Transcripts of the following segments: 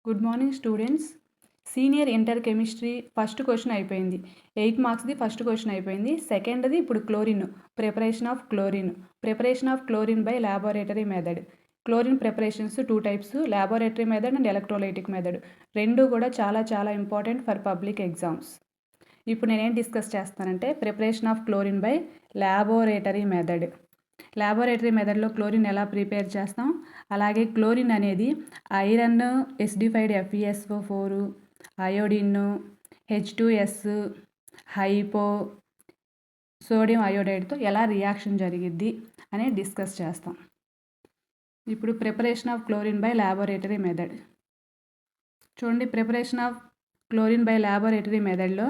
Good morning students. Senior inter chemistry first question అయిపోయింది. 8 మార్క్స్ది first question అయిపోయింది. సెకండ్ది ఇప్పుడు chlorine, preparation of chlorine by laboratory method. Chlorine preparations 2 types, laboratory method and electrolytic method. రెండు కూడా చాలా important for public exams. ఇప్పుడు నేనేం discuss చేస్తానంటే preparation of chlorine by laboratory method. Laboratory మెథడ్లో క్లోరిన్ ఎలా ప్రిపేర్ చేస్తాం, అలాగే క్లోరిన్ అనేది iron acidified FeSO4, iodine, H2S, hypo, sodium అయోడైడ్తో ఎలా రియాక్షన్ జరిగిద్ది అనేది డిస్కస్ చేస్తాం. ఇప్పుడు preparation of chlorine by laboratory method చూడండి. Preparation of chlorine by laboratory మెథడ్లో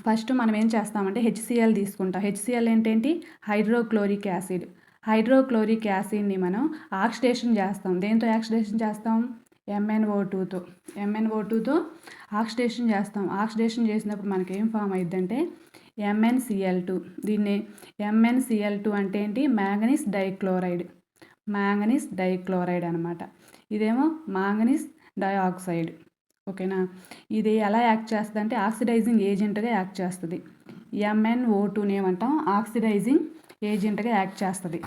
ఫస్ట్ మనం ఏం చేస్తామంటే HCl తీసుకుంటాం. HCl ఏంటేంటి? Hydrochloric acid. హైడ్రోక్లోరిక్ యాసిడ్ని మనం ఆక్సిడేషన్ చేస్తాం. దేంతో ఆక్సిడేషన్ చేస్తాం? MnO2తో ఆక్సిడేషన్ చేస్తాం. ఆక్సిడేషన్ చేసినప్పుడు మనకి ఏం ఫామ్ అయిద్దంటే MnCl2. దీన్ని MnCl2 అంటే ఏంటి? మ్యాంగనీస్ డైక్లోరైడ్ అనమాట. ఇదేమో మాంగనీస్ డయాక్సైడ్. ఓకేనా? ఇది ఎలా యాక్ట్ చేస్తుంది అంటే ఆక్సిడైజింగ్ ఏజెంట్గా యాక్ట్ చేస్తుంది. MnO2ని ఏమంటాం? ఆక్సిడైజింగ్ ఏజెంట్గా యాక్ట్ చేస్తుంది.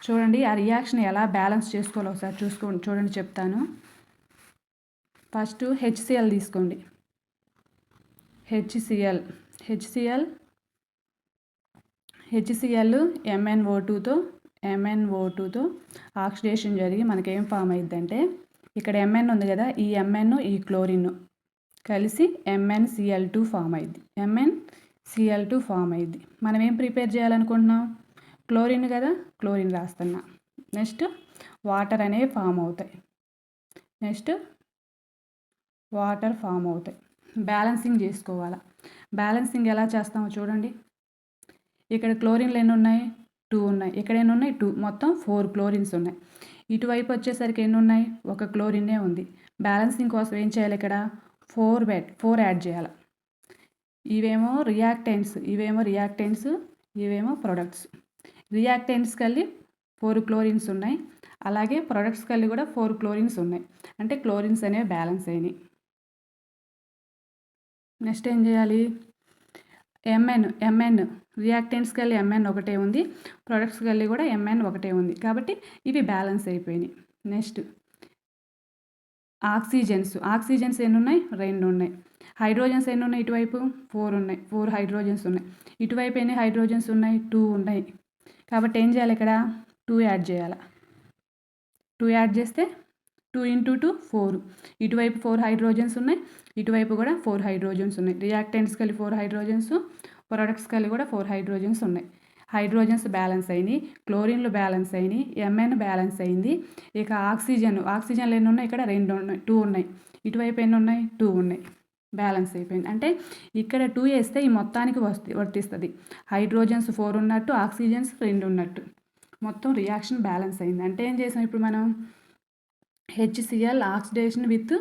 చూడండి ఆ రియాక్షన్ ఎలా బ్యాలెన్స్ చేసుకోవాలో ఒకసారి చూడండి చెప్తాను. ఫస్ట్ HCl తీసుకోండి. HCl MnO2తో ఆక్సిడేషన్ జరిగి మనకేం ఫామ్ అయిద్దంటే ఇక్కడ Mn ఉంది కదా, ఈ Mn ఈ క్లోరిన్ కలిసి MnCl2 ఫామ్ అయింది. మనం ఏం ప్రిపేర్ చేయాలనుకుంటున్నాం? క్లోరిన్ కదా, క్లోరిన్ రాస్తున్నా. నెక్స్ట్ వాటర్ అనేవి ఫామ్ అవుతాయి. బ్యాలెన్సింగ్ చేసుకోవాలి. బ్యాలెన్సింగ్ ఎలా చేస్తామో చూడండి. ఇక్కడ క్లోరిన్లు ఎన్ని ఉన్నాయి? 2 ఉన్నాయి. ఇక్కడ ఎన్ని ఉన్నాయి? 2. మొత్తం 4 క్లోరిన్స్ ఉన్నాయి. ఇటువైపు వచ్చేసరికి ఎన్ని ఉన్నాయి? ఒక క్లోరినే ఉంది. బ్యాలెన్సింగ్ కోసం ఏం చేయాలి? ఇక్కడ 4 యాడ్ చేయాలి. ఇవేమో రియాక్టెంట్స్, ఇవేమో ప్రొడక్ట్స్. రియాక్టెంట్స్ కలిసి 4 క్లోరిన్స్ ఉన్నాయి, అలాగే ప్రొడక్ట్స్ కలిసి కూడా 4 క్లోరిన్స్ ఉన్నాయి. అంటే క్లోరిన్స్ అనేవి బ్యాలెన్స్ అయినాయి. నెక్స్ట్ ఏం చేయాలి? Mn రియాక్టెంట్స్ కలిసి Mn ఒకటే ఉంది, ప్రొడక్ట్స్ కలిసి కూడా Mn ఒకటే ఉంది. కాబట్టి ఇవి బ్యాలెన్స్ అయిపోయినాయి. నెక్స్ట్ ఆక్సిజన్స్ ఎన్ని ఉన్నాయి? 2 ఉన్నాయి. హైడ్రోజన్స్ ఎన్ని ఉన్నాయి? ఇటువైపు 4 ఉన్నాయి. 4 హైడ్రోజన్స్ ఉన్నాయి. ఇటువైపు ఎన్ని హైడ్రోజన్స్ ఉన్నాయి? 2 ఉన్నాయి. కాబట్టి ఏం చేయాలి? ఇక్కడ 2 యాడ్ చేయాలి. 2 యాడ్ చేస్తే 2 × 2 4. ఇటువైపు 4 హైడ్రోజన్స్ ఉన్నాయి, ఇటువైపు కూడా 4 హైడ్రోజన్స్ ఉన్నాయి. రియాక్టెంట్స్ కలిసి 4 హైడ్రోజన్స్, ప్రొడక్ట్స్ కలిసి కూడా 4 హైడ్రోజన్స్ ఉన్నాయి. హైడ్రోజన్స్ బ్యాలెన్స్ అయినాయి, క్లోరిన్లు బ్యాలెన్స్ అయినాయి, Mn బ్యాలెన్స్ అయింది. ఇక ఆక్సిజన్లు ఎన్ని ఉన్నాయి? ఇక్కడ 2 ఉన్నాయి. ఇటువైపు ఎన్ని ఉన్నాయి? 2 ఉన్నాయి. బ్యాలెన్స్ అయిపోయింది. అంటే ఇక్కడ 2 వేస్తే ఈ మొత్తానికి వర్తిస్తుంది. హైడ్రోజన్స్ 4 ఉన్నట్టు, ఆక్సిజన్స్ 2 ఉన్నట్టు. మొత్తం రియాక్షన్ బ్యాలెన్స్ అయింది. అంటే ఏం చేసాం ఇప్పుడు మనం? HCl oxidation with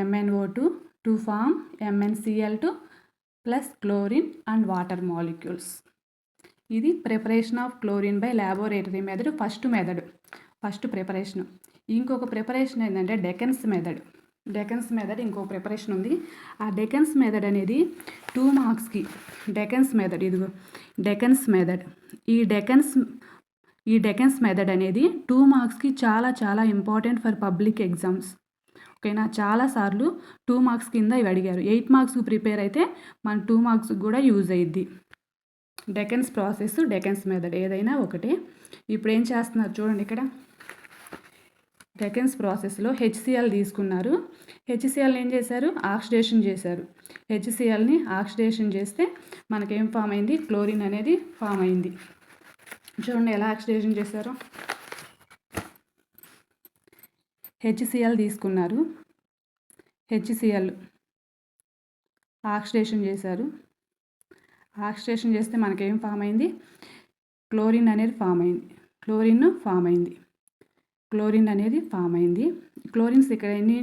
MnO2 to form MnCl2 plus chlorine and water molecules. ఇది preparation of chlorine by laboratory method. First preparation. ఇంకొక ప్రిపరేషన్ ఏంటంటే డెకన్స్ మెథడ్ ఇంకో ప్రిపరేషన్ ఉంది. ఆ డెకన్స్ మెథడ్ అనేది 2 మార్క్స్కి. ఇదిగో డెకన్స్ మెథడ్. ఈ డెకన్స్ మెథడ్ అనేది 2 మార్క్స్కి చాలా ఇంపార్టెంట్ ఫర్ పబ్లిక్ ఎగ్జామ్స్. ఓకేనా? చాలాసార్లు 2 మార్క్స్ కింద ఇవి అడిగారు. 8 మార్క్స్కి ప్రిపేర్ అయితే మన 2 మార్క్స్కి కూడా యూజ్ అయ్యిద్ది. డెకన్స్ ప్రాసెస్, డెకన్స్ మెథడ్ ఏదైనా ఒకటే. ఇప్పుడు ఏం చేస్తున్నారు చూడండి. ఇక్కడ డెకన్స్ ప్రాసెస్లో HCl తీసుకున్నారు. HClని ఏం చేశారు? ఆక్సిడేషన్ చేశారు. HClని ఆక్సిడేషన్ చేస్తే మనకేం ఫామ్ అయింది? క్లోరిన్ అనేది ఫామ్ అయింది. చూడండి ఎలా ఆక్సిడేషన్ చేశారు. HCl తీసుకున్నారు, HCl ఆక్సిడేషన్ చేశారు. ఆక్సిడేషన్ చేస్తే మనకేం ఫామ్ అయింది? క్లోరిన్ అనేది ఫామ్ అయింది. క్లోరిన్స్ ఇక్కడ ఎన్ని?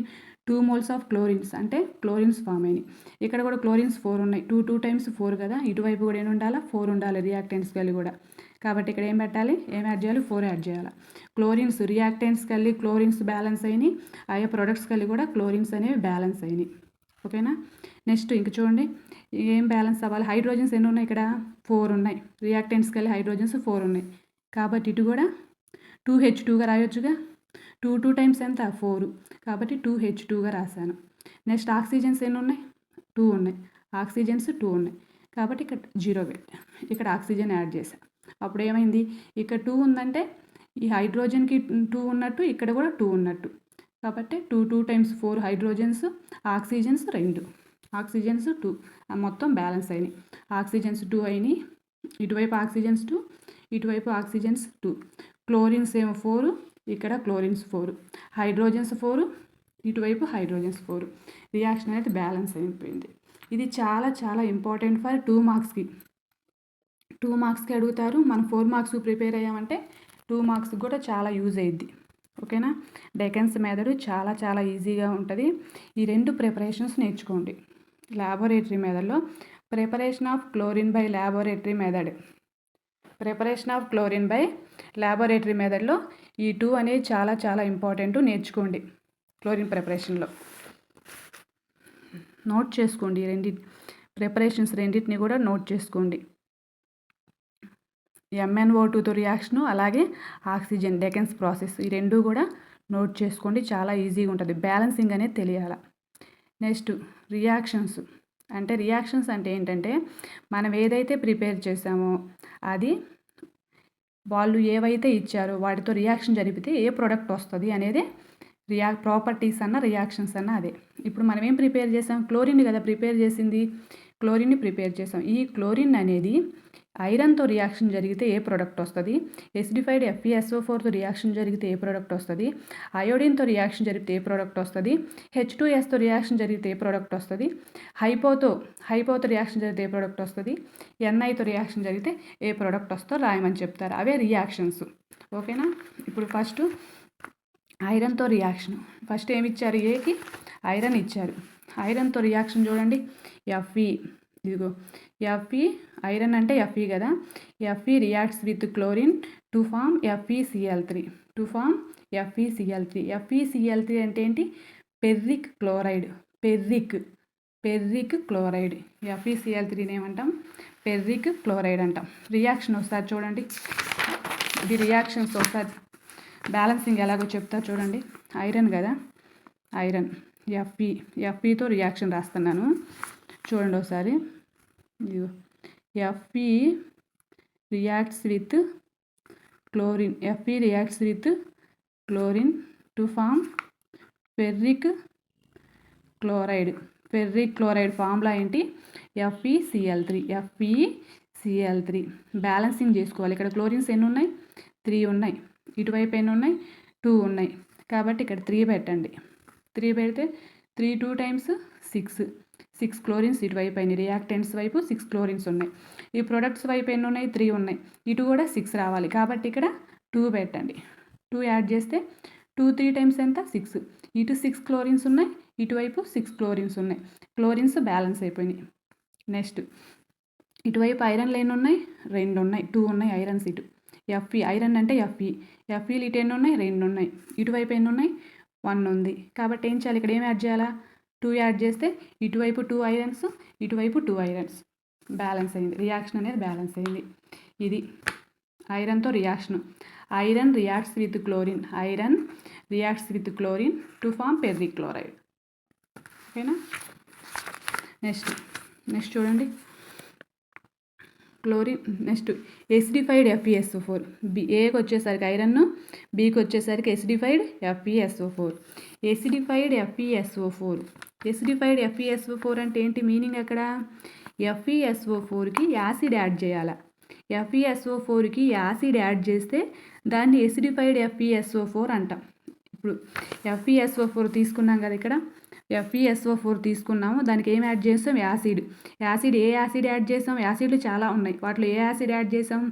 2 moles ఆఫ్ క్లోరిన్స్, అంటే క్లోరిన్స్ ఫామ్ అయినాయి. ఇక్కడ కూడా క్లోరిన్స్ 4 ఉన్నాయి. 2 times 4 కదా, ఇటువైపు కూడా ఎన్ని ఉండాలా? 4 ఉండాలి. రియాక్టెంట్స్ కలిసి కూడా కాబట్టి ఇక్కడ ఏం పెట్టాలి, ఏం యాడ్ చేయాలి, 4 యాడ్ చేయాలి. క్లోరిన్స్ రియాక్టెంట్స్ కలిగి క్లోరిన్స్ బ్యాలెన్స్ అయినాయి, ఆయా ప్రొడక్ట్స్ కలిగి కూడా క్లోరిన్స్ అనేవి బ్యాలెన్స్ అయినాయి. ఓకేనా. నెక్స్ట్ ఇంక చూడండి ఏం బ్యాలెన్స్ అవ్వాలి. హైడ్రోజన్స్ ఎన్ని ఉన్నాయి ఇక్కడ, 4 ఉన్నాయి. రియాక్టెంట్స్ కలిగి హైడ్రోజన్స్ 4 ఉన్నాయి. కాబట్టి ఇటు కూడా 2H2గా రాయొచ్చుగా. 2 టైమ్స్ ఎంత, 4. కాబట్టి 2H2గా రాశాను. నెక్స్ట్ ఆక్సిజన్స్ ఎన్ని ఉన్నాయి, 2 ఉన్నాయి. ఆక్సిజన్స్ 2 ఉన్నాయి. కాబట్టి ఇక్కడ 0 పెట్టా. ఇక్కడ ఆక్సిజన్ యాడ్ చేశాను. అప్పుడు ఏమైంది, ఇక్కడ 2 ఉందంటే ఈ హైడ్రోజన్కి 2 ఉన్నట్టు, ఇక్కడ కూడా 2 ఉన్నట్టు. కాబట్టి 2 టైమ్స్ 4 హైడ్రోజన్స్, ఆక్సిజన్స్ 2. ఆక్సిజన్స్ 2 మొత్తం బ్యాలెన్స్ అయినాయి. ఆక్సిజన్స్ 2 అయినాయి. ఇటువైపు ఆక్సిజన్స్ 2, ఇటువైపు ఆక్సిజన్స్ 2. క్లోరిన్స్ ఏమో 4, ఇక్కడ క్లోరిన్స్ 4. హైడ్రోజన్స్ 4, ఇటువైపు హైడ్రోజన్స్ 4. రియాక్షన్ అనేది బ్యాలెన్స్ అయిపోయింది. ఇది చాలా చాలా ఇంపార్టెంట్ ఫర్ 2 మార్క్స్కి. 2 మార్క్స్కి అడుగుతారు. మనం 4 మార్క్స్ ప్రిపేర్ అయ్యామంటే 2 మార్క్స్కి కూడా చాలా యూజ్ అయ్యిద్ది. ఓకేనా. డెకన్స్ మెథడ్ చాలా చాలా ఈజీగా ఉంటుంది. ఈ 2 ప్రిపరేషన్స్ నేర్చుకోండి. ల్యాబొరేటరీ మెథడ్లో preparation of chlorine by laboratory method, preparation of chlorine by laboratory మెథడ్లో ఈ 2 అనేది చాలా చాలా ఇంపార్టెంట్, నేర్చుకోండి. క్లోరిన్ ప్రిపరేషన్లో నోట్ చేసుకోండి. ప్రిపరేషన్స్ రెండింటిని కూడా నోట్ చేసుకోండి. MnO2తో రియాక్షను, అలాగే ఆక్సిజన్ డెకెన్స్ ప్రాసెస్, ఈ 2 కూడా నోట్ చేసుకోండి. చాలా ఈజీగా ఉంటుంది. బ్యాలెన్సింగ్ అనేది తెలియాలి. నెక్స్ట్ రియాక్షన్స్ అంటే ఏంటంటే మనం ఏదైతే ప్రిపేర్ చేసామో అది వాళ్ళు ఏవైతే ఇచ్చారో వాటితో రియాక్షన్ జరిపితే ఏ ప్రోడక్ట్ వస్తుంది అనేది ప్రాపర్టీస్ అన్న రియాక్షన్స్ అన్న అదే. ఇప్పుడు మనం ఏం ప్రిపేర్ చేసాం, క్లోరిన్ కదా ప్రిపేర్ చేసింది, క్లోరిన్ని ప్రిపేర్ చేసాం. ఈ క్లోరిన్ అనేది ఐరన్తో రియాక్షన్ జరిగితే ఏ ప్రోడక్ట్ వస్తుంది, ఎసిడిఫైడ్ FeSO4తో రియాక్షన్ జరిగితే ఏ ప్రోడక్ట్ వస్తుంది, అయోడిన్తో రియాక్షన్ జరిగితే ఏ ప్రోడక్ట్ వస్తుంది, H2Sతో రియాక్షన్ జరిగితే ఏ ప్రోడక్ట్ వస్తుంది, హైపోతో రియాక్షన్ జరిగితే ఏ ప్రోడక్ట్ వస్తుంది, Niతో రియాక్షన్ జరిగితే ఏ ప్రోడక్ట్ వస్తుందో రాయమని చెప్తారు. అవే రియాక్షన్స్. ఓకేనా. ఇప్పుడు ఫస్ట్ ఐరన్తో రియాక్షన్. ఫస్ట్ ఏమి ఇచ్చారు, ఏకి ఐరన్ ఇచ్చారు. ఐరన్తో రియాక్షన్ చూడండి, Fe, ఇదిగో Fe, ఐరన్ అంటే Fe కదా. Fe reacts with chlorine to form FeCl3. FeCl3 అంటే ఏంటి, పెర్రిక్ క్లోరైడ్. పెర్రిక్ క్లోరైడ్. FeCl3 ఏమంటాం, పెర్రిక్ క్లోరైడ్ అంటాం. రియాక్షన్ ఒకసారి చూడండి. ఇది రియాక్షన్స్ ఒకసారి బ్యాలెన్సింగ్ ఎలాగో చెప్తా చూడండి. ఐరన్ కదా, ఐరన్ Feతో రియాక్షన్ రాస్తున్నాను చూడండి ఒకసారి. Fe reacts with chlorine to form ferric chloride formula ఏంటి, FeCl3. బ్యాలెన్సింగ్ చేసుకోవాలి. ఇక్కడ క్లోరిన్స్ ఎన్ని ఉన్నాయి, 3 ఉన్నాయి. ఇటువైపు ఎన్ని ఉన్నాయి, 2 ఉన్నాయి. కాబట్టి ఇక్కడ 3 పెట్టండి. 3 పెడితే 3 2 టైమ్స్ 6 క్లోరిన్స్ ఇటువైపు అయినాయి. రియాక్టెంట్స్ వైపు 6 క్లోరిన్స్ ఉన్నాయి. ఈ ప్రొడక్ట్స్ వైపు ఎన్ని ఉన్నాయి, 3 ఉన్నాయి. ఇటు కూడా 6 రావాలి. కాబట్టి ఇక్కడ 2 పెట్టండి. 2 యాడ్ చేస్తే 2 3 టైమ్స్ ఎంత, 6. ఇటు 6 క్లోరిన్స్ ఉన్నాయి, ఇటువైపు 6 క్లోరిన్స్ ఉన్నాయి. క్లోరిన్స్ బ్యాలెన్స్ అయిపోయినాయి. నెక్స్ట్ ఇటువైపు ఐరన్లు ఎన్ని ఉన్నాయి, 2 ఉన్నాయి. 2 ఉన్నాయి ఐరన్స్ ఇటు. Fe ఐరన్ అంటే Feలు ఇటు ఎన్ని ఉన్నాయి, 2 ఉన్నాయి. ఇటువైపు ఎన్ని ఉన్నాయి, 1 ఉంది. కాబట్టి ఏం చేయాలి, ఇక్కడ ఏం యాడ్ చేయాలా, 2 యాడ్ చేస్తే ఇటువైపు 2 ఐరన్స్, ఇటువైపు 2 ఐరన్స్. బ్యాలెన్స్ అయింది. రియాక్షన్ అనేది బ్యాలెన్స్ అయింది. ఇది ఐరన్తో reaction. Iron reacts with chlorine to form ferric chloride. ఓకేనా. నెక్స్ట్ చూడండి క్లోరిన్. Next acidified FeSO4. ఏకి వచ్చేసరికి ఐరన్, బీకి వచ్చేసరికి ఎసిడిఫైడ్ FeSO4. ఎసిడిఫైడ్ FeSO4 అంటే ఏంటి మీనింగ్, అక్కడ FeSO4కి యాసిడ్ యాడ్ చేయాలి. FeSO4కి యాసిడ్ యాడ్ చేస్తే దాన్ని ఎసిడిఫైడ్ FeSO4 అంటాం. ఇప్పుడు FeSO4 తీసుకున్నాం కదా, ఇక్కడ FeSO4 తీసుకున్నాము. దానికి ఏం యాడ్ చేస్తాం, యాసిడ్. ఏ యాసిడ్ యాడ్ చేసాం, యాసిడ్లు చాలా ఉన్నాయి. వాటిలో ఏ యాసిడ్ యాడ్ చేసాం,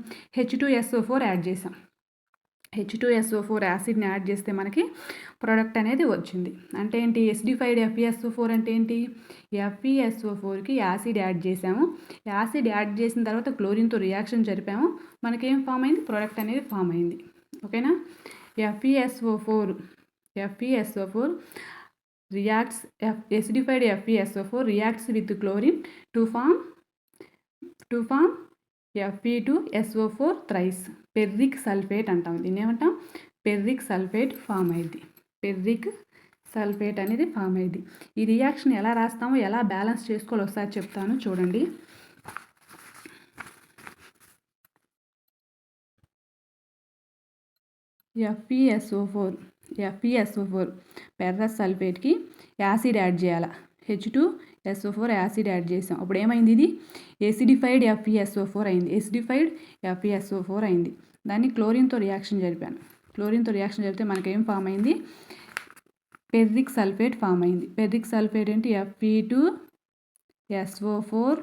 H2SO4 యాడ్ చేసాం. H2SO4 యాసిడ్ని యాడ్ చేస్తే మనకి ప్రోడక్ట్ అనేది వచ్చింది. అంటే ఏంటి, ఎసిడిఫైడ్ FeSO4 అంటే ఏంటి, FeSO4కి యాసిడ్ యాడ్ చేసాము. యాసిడ్ యాడ్ చేసిన తర్వాత క్లోరిన్తో రియాక్షన్ జరిపాము, మనకేం ఫామ్ అయింది, ప్రోడక్ట్ అనేది ఫామ్ అయింది. ఓకేనా. FeSO4 reacts, acidified FeSO4 reacts with chlorine to form Fe2SO4 thrice. Ferric sulphate అంటాం, దీన్ని ఏమంటాం, పెర్రిక్ సల్ఫేట్ ఫామ్ అయింది. పెర్రిక్ సల్ఫేట్ అనేది ఫామ్ అయింది. ఈ రియాక్షన్ ఎలా రాస్తామో, ఎలా బ్యాలెన్స్ చేసుకోవాలో ఒకసారి చెప్తాను చూడండి. FeSO4 పెర్రస్ సల్ఫేట్కి యాసిడ్ యాడ్ చేయాలి. H2SO4 యాసిడ్ యాడ్ చేసాం. అప్పుడు ఏమైంది, ఇది ఎసిడిఫైడ్ FeSO4 అయింది. ఎసిడిఫైడ్ FeSO4 అయింది. దాన్ని క్లోరిన్తో రియాక్షన్ జరిపాను. క్లోరిన్తో రియాక్షన్ జరిపితే మనకేం ఫామ్ అయింది, పెర్రిక్ సల్ఫేట్ ఫామ్ అయింది. పెర్రిక్ సల్ఫేట్ ఏంటి, Fe2SO4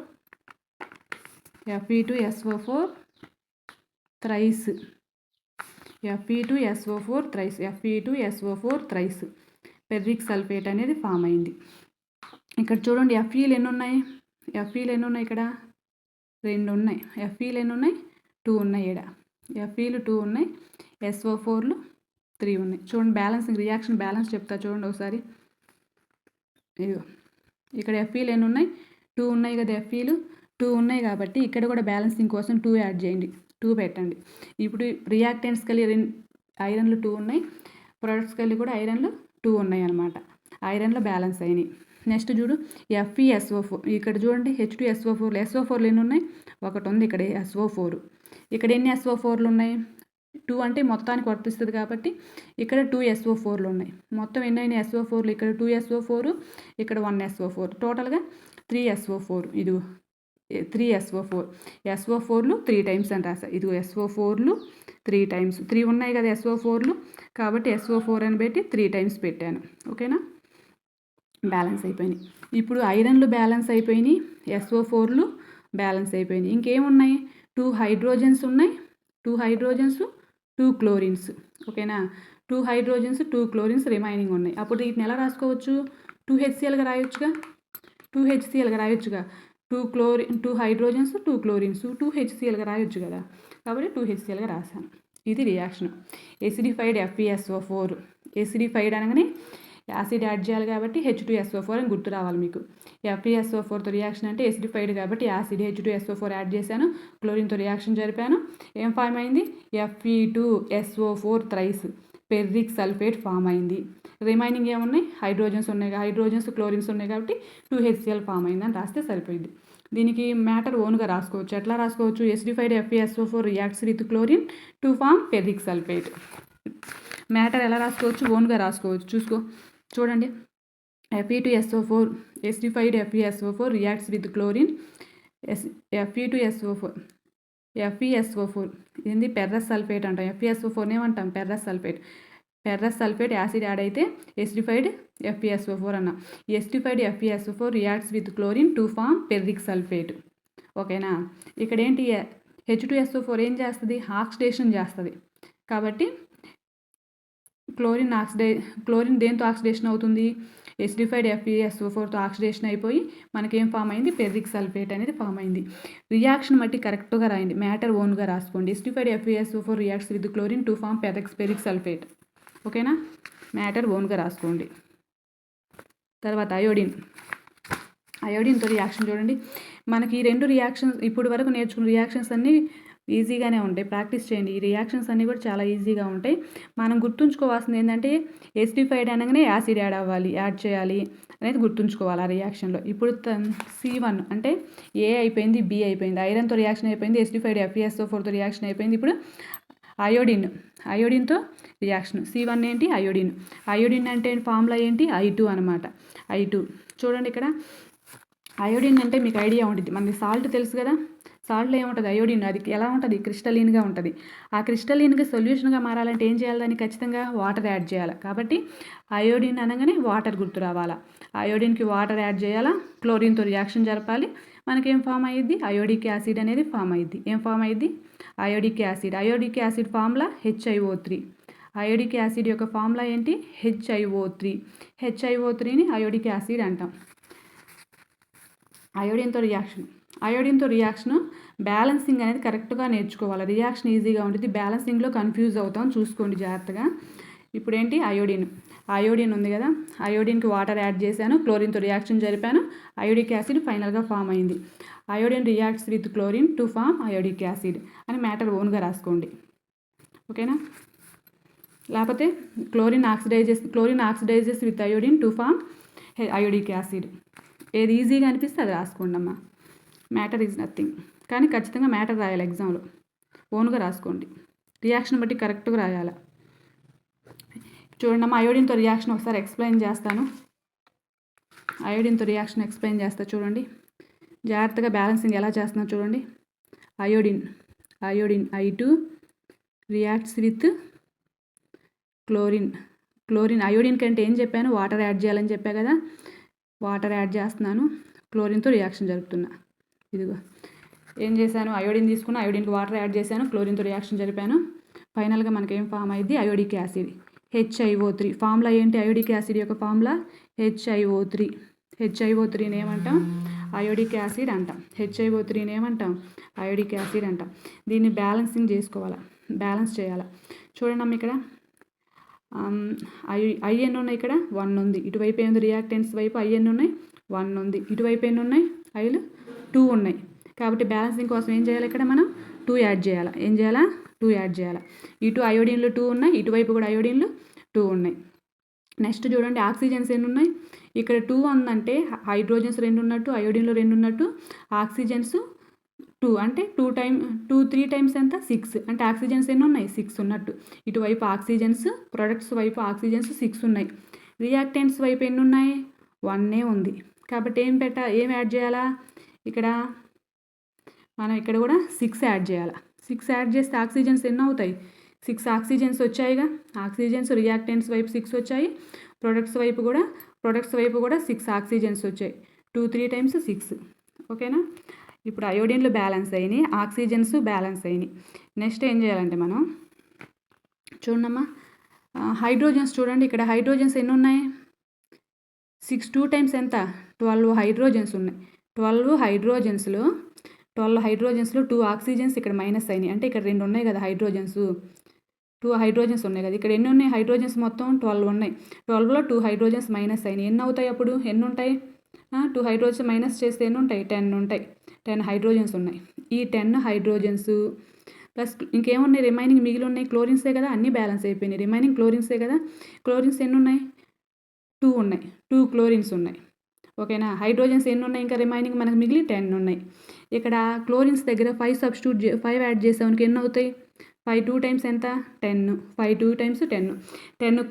thrice. Fe2SO4 thrice ferric sulphate అనేది ఫామ్ అయింది. ఇక్కడ చూడండి, Feలు ఎన్ని ఉన్నాయి, ఇక్కడ 2 ఉన్నాయి. Feలు ఎన్ని ఉన్నాయి, 2 ఉన్నాయి. Feలు 2 ఉన్నాయి, SO4లు 3 ఉన్నాయి. చూడండి బ్యాలెన్సింగ్, రియాక్షన్ బ్యాలెన్స్ చెప్తా చూడండి ఒకసారి. ఇదిగో ఇక్కడ Feలు ఎన్ని ఉన్నాయి, 2 ఉన్నాయి కదా. Feలు 2 ఉన్నాయి కాబట్టి ఇక్కడ కూడా బ్యాలెన్సింగ్ కోసం 2 యాడ్ చేయండి, 2 పెట్టండి. ఇప్పుడు రియాక్టెంట్స్ కలిగి ఐరన్లు 2 ఉన్నాయి, ప్రొడక్ట్స్ కలిగి కూడా ఐరన్లు 2 ఉన్నాయి అన్నమాట. ఐరన్లో బ్యాలెన్స్ అయినాయి. నెక్స్ట్ చూడు, FeSO4 ఇక్కడ చూడండి, H2SO4, SO4లు ఎన్ని ఉన్నాయి, ఒకటి ఉంది. ఇక్కడ SO4, ఇక్కడ ఎన్ని SO4లు ఉన్నాయి, 2 అంటే మొత్తానికి వర్తిస్తుంది కాబట్టి ఇక్కడ 2 SO4లు ఉన్నాయి. మొత్తం ఎన్ని అయినాయి SO4లు, ఇక్కడ 2 SO4, ఇక్కడ 1 SO4, టోటల్గా 3 SO4. ఇదిగో 3 SO4లు 3 టైమ్స్ అని రాసా. ఇదిగో SO4లు 3 టైమ్స్, 3 ఉన్నాయి కదా SO4లు, కాబట్టి SO4 అని పెట్టి 3 టైమ్స్ పెట్టాను. ఓకేనా, బ్యాలెన్స్ అయిపోయినాయి. ఇప్పుడు ఐరన్లు బ్యాలెన్స్ అయిపోయినాయి, SO4లు బ్యాలెన్స్ అయిపోయినాయి. ఇంకేమున్నాయి, 2 హైడ్రోజన్స్ ఉన్నాయి, 2 హైడ్రోజన్స్ 2 క్లోరిన్స్. ఓకేనా, 2 హైడ్రోజన్స్ 2 క్లోరిన్స్ రిమైనింగ్ ఉన్నాయి. అప్పుడు వీటిని ఎలా రాసుకోవచ్చు, 2 HClగా రాయొచ్చుగా. 2 HClగా రాయొచ్చుగా. 2 హైడ్రోజన్స్ 2 క్లోరిన్స్ 2 HClగా రాయొచ్చు కదా. కాబట్టి 2 HClగా రాశాను. ఇది రియాక్షన్. ఎసిడిఫైడ్ FeSO4. ఎసిడిఫైడ్ అనగానే యాసిడ్ యాడ్ చేయాలి కాబట్టి H2SO4 అని గుర్తు రావాలి మీకు. FeSO4తో రియాక్షన్ అంటే ఎసిడిఫైడ్ కాబట్టి యాసిడ్ H2SO4 యాడ్ చేశాను, క్లోరిన్తో రియాక్షన్ జరిపాను. ఏం ఫామ్ అయింది, Fe2SO4 thrice ferric sulphate form అయింది. రిమైనింగ్ ఏమున్నాయి, హైడ్రోజన్స్ ఉన్నాయి, హైడ్రోజన్స్ క్లోరిన్స్ ఉన్నాయి కాబట్టి 2 HCl ఫామ్ అయిందని రాస్తే సరిపోయింది. దీనికి మ్యాటర్ ఓన్గా రాసుకోవచ్చు. ఎట్లా రాసుకోవచ్చు, acidified FeSO4 reacts with chlorine to form ferric sulphate. Matter ఎలా రాసుకోవచ్చు, ఓన్గా రాసుకోవచ్చు. చూడండి, Fe2SO4 ఎసిడిఫైడ్ FeSO4 reacts with chlorine. FeSO4 ఇది పెర్రస్ సల్ఫేట్ అంటాం. FeSO4 ఏమంటాం, పెర్రస్ సల్ఫేట్ యాసిడ్ యాడ్ అయితే ఎసిడిఫైడ్ FeSO4 అన్న. Acidified FeSO4 reacts with chlorine to form ferric sulphate. ఓకేనా, ఇక్కడ ఏంటి, H2SO4 ఏం చేస్తుంది, ఆక్సిడేషన్ చేస్తుంది. కాబట్టి క్లోరిన్ దేంతో ఆక్సిడేషన్ అవుతుంది, ఎసిడిఫైడ్ FeSO4తో ఆక్సిడేషన్ అయిపోయి మనకేం ఫామ్ అయింది, పెర్రిక్ సల్ఫేట్ అనేది ఫామ్ అయింది. రియాక్షన్ బట్టి కరెక్ట్గా రాయండి, మ్యాటర్ ఓన్గా రాసుకోండి. Acidified FeSO4 reacts with chlorine to form ferric sulphate. ఓకేనా, మ్యాటర్ ఓన్గా రాసుకోండి. తర్వాత అయోడిన్తో రియాక్షన్ చూడండి. మనకి ఈ 2 రియాక్షన్స్ ఇప్పుడు వరకు నేర్చుకున్న రియాక్షన్స్ అన్నీ ఈజీగానే ఉంటాయి, ప్రాక్టీస్ చేయండి. ఈ రియాక్షన్స్ అన్నీ కూడా చాలా ఈజీగా ఉంటాయి. మనం గుర్తుంచుకోవాల్సింది ఏంటంటే, ఎసిడిఫైడ్ అనగానే యాసిడ్ యాడ్ చేయాలి అనేది గుర్తుంచుకోవాలి ఆ రియాక్షన్లో. ఇప్పుడు C1 అంటే A అయిపోయింది, B అయిపోయింది, ఐరన్తో రియాక్షన్ అయిపోయింది, ఎసిడిఫైడ్ FeSO4తో రియాక్షన్ అయిపోయింది. ఇప్పుడు అయోడిన్తో రియాక్షన్. C1 ఏంటి, అయోడిన్ అంటే ఫార్ములా ఏంటి, I2 అనమాట. I2 చూడండి, ఇక్కడ అయోడిన్ అంటే మీకు ఐడియా ఉంటుంది, మనకి సాల్ట్ తెలుసు కదా. సాల్ట్లో ఏముంటుంది, అయోడిన్. అది ఎలా ఉంటుంది, క్రిస్టలీన్గా ఉంటుంది. ఆ క్రిస్టలీన్గా సొల్యూషన్గా మారాలంటే ఏం చేయాలి, దాన్ని ఖచ్చితంగా వాటర్ యాడ్ చేయాలి. కాబట్టి అయోడిన్ అనగానే వాటర్ గుర్తు రావాలా. అయోడిన్కి వాటర్ యాడ్ చేయాలా, క్లోరిన్తో రియాక్షన్ జరపాలి, మనకేం ఫామ్ అయ్యిద్ది, అయోడిక్ యాసిడ్ అనేది ఫామ్ అయ్యిద్ది. ఏం ఫామ్ అయ్యిద్ది, iodic acid. Iodic acid formula HiO3. Iodic acid యొక్క ఫార్ములా ఏంటి? HiO3. HiO3ని అయోడిక్ యాసిడ్ అంటాం. అయోడిన్తో రియాక్షన్ బ్యాలెన్సింగ్ అనేది కరెక్ట్గా నేర్చుకోవాలి. రియాక్షన్ ఈజీగా ఉంటుంది, బ్యాలెన్సింగ్లో కన్ఫ్యూజ్ అవుతాం, చూసుకోండి జాగ్రత్తగా. ఇప్పుడు ఏంటి? అయోడిన్ ఉంది కదా, అయోడిన్కి వాటర్ యాడ్ చేశాను, క్లోరిన్తో రియాక్షన్ జరిపాను, అయోడిక్ యాసిడ్ ఫైనల్గా ఫామ్ అయింది. Iodine reacts with chlorine to form iodic acid అని మ్యాటర్ ఓన్గా రాసుకోండి. ఓకేనా? లేకపోతే chlorine oxidises with iodine to form iodic acid. ఏది ఈజీగా అనిపిస్తే అది రాసుకోండి అమ్మా. మ్యాటర్ ఈజ్ నథింగ్, కానీ ఖచ్చితంగా మ్యాటర్ రాయాలి ఎగ్జామ్లో. ఓన్గా రాసుకోండి, రియాక్షన్ బట్టి కరెక్ట్గా రాయాలి. చూడండి అమ్మా, అయోడిన్తో రియాక్షన్ ఒకసారి ఎక్స్ప్లెయిన్ చేస్తాను. చూడండి జాగ్రత్తగా. బ్యాలెన్సింగ్ ఎలా చేస్తున్నా చూడండి. Iodine I2 reacts with chlorine. Iodine కంటే ఏం చెప్పాను? వాటర్ యాడ్ చేయాలని చెప్పా కదా, వాటర్ యాడ్ చేస్తున్నాను, క్లోరిన్తో రియాక్షన్ జరుపుతున్నా. ఇదిగో ఏం చేశాను? అయోడిన్ తీసుకున్నా, అయోడిన్కి వాటర్ యాడ్ చేశాను, క్లోరిన్తో రియాక్షన్ జరిపాను, ఫైనల్గా మనకేం ఫామ్ అయింది? Iodic acid HiO3. ఫార్ములా ఏంటి? అయోడిక్ యాసిడ్ యొక్క ఫార్ములా HiO3. HiO3ని ఏమంటాం? అయోడిక్ యాసిడ్ అంటాం. HiO3ని ఏమంటాం? అయోడిక్ యాసిడ్ అంటాం. దీన్ని బ్యాలెన్సింగ్ చేసుకోవాలి, బ్యాలెన్స్ చేయాలి. చూడండి అమ్మ, ఇక్కడ ఐ ఎన్ని ఉన్నాయి? ఇక్కడ 1 ఉంది. ఇటువైపు ఏంది? రియాక్టెంట్స్ వైపు ఐ ఎన్ని ఉన్నాయి? 1 ఉంది. ఇటువైపు ఎన్ని ఉన్నాయి? ఐలు 2 ఉన్నాయి. కాబట్టి బ్యాలెన్సింగ్ కోసం ఏం చేయాలి? ఇక్కడ మనం 2 యాడ్ చేయాలి. ఏం చేయాలా? 2 యాడ్ చేయాలి. ఇటు అయోడిన్లు 2 ఉన్నాయి, ఇటువైపు కూడా అయోడిన్లు 2 ఉన్నాయి. నెక్స్ట్ చూడండి, ఆక్సిజన్స్ ఎన్ని ఉన్నాయి? ఇక్కడ 2 ఉందంటే హైడ్రోజన్స్ 2 ఉన్నట్టు, అయోడిన్లు 2 ఉన్నట్టు, ఆక్సిజన్స్ 2 అంటే 3 టైమ్స్ ఎంత? 6. అంటే ఆక్సిజన్స్ ఎన్ని ఉన్నాయి? 6 ఉన్నట్టు. ఇటువైపు ఆక్సిజన్స్, ప్రొడక్ట్స్ వైపు ఆక్సిజన్స్ 6 ఉన్నాయి. రియాక్టెంట్స్ వైపు ఎన్ని ఉన్నాయి? 1 ఉంది. కాబట్టి ఏం యాడ్ చేయాలా? ఇక్కడ మనం ఇక్కడ కూడా 6 యాడ్ చేయాలి. 6 యాడ్ చేస్తే ఆక్సిజన్స్ ఎన్ని అవుతాయి? 6 ఆక్సిజన్స్ వచ్చాయిగా. ఆక్సిజన్స్ రియాక్టెంట్స్ వైపు 6 వచ్చాయి, ప్రొడక్ట్స్ వైపు కూడా 6 ఆక్సిజన్స్ వచ్చాయి. 3 టైమ్స్ 6. ఓకేనా? ఇప్పుడు అయోడిన్లు బ్యాలెన్స్ అయినాయి, ఆక్సిజన్స్ బ్యాలెన్స్ అయినాయి. నెక్స్ట్ ఏం చేయాలంటే మనం చూడమ్మా, హైడ్రోజన్స్ చూడండి. ఇక్కడ హైడ్రోజన్స్ ఎన్ని ఉన్నాయి? 6 2 టైమ్స్ ఎంత? 12 హైడ్రోజన్స్ ఉన్నాయి. 12 హైడ్రోజన్స్లో 2 ఆక్సిజన్స్ ఇక్కడ మైనస్ అయినాయి. అంటే ఇక్కడ 2 ఉన్నాయి కదా హైడ్రోజన్స్, 2 హైడ్రోజన్స్ ఉన్నాయి కదా. ఇక్కడ ఎన్ని ఉన్నాయి? హైడ్రోజన్స్ మొత్తం 12 ఉన్నాయి. 12లో 2 హైడ్రోజన్స్ మైనస్ అయినాయి. ఎన్ని అవుతాయి అప్పుడు? ఎన్ని ఉంటాయి? 2 హైడ్రోజన్స్ మైనస్ చేస్తే ఎన్ని ఉంటాయి? 10 ఉంటాయి. 10 హైడ్రోజన్స్ ఉన్నాయి. ఈ 10 హైడ్రోజన్స్ ప్లస్ ఇంకేమున్నాయి? రిమైనింగ్ మిగిలి ఉన్నాయి క్లోరిన్సే కదా, అన్నీ బ్యాలెన్స్ అయిపోయినాయి. రిమైనింగ్ క్లోరిన్సే కదా. క్లోరిన్స్ ఎన్ని ఉన్నాయి? 2 ఉన్నాయి. 2 క్లోరిన్స్ ఉన్నాయి. ఓకేనా? హైడ్రోజన్స్ ఎన్ని ఉన్నాయి? ఇంకా రిమైనింగ్ మనకు మిగిలి 10 ఉన్నాయి. ఇక్కడ క్లోరిన్స్ దగ్గర 5 యాడ్ చేసానికి ఎన్ని అవుతాయి? 5 2 టైమ్స్ ఎంత? 10. 5 2 టైమ్స్ 10. 10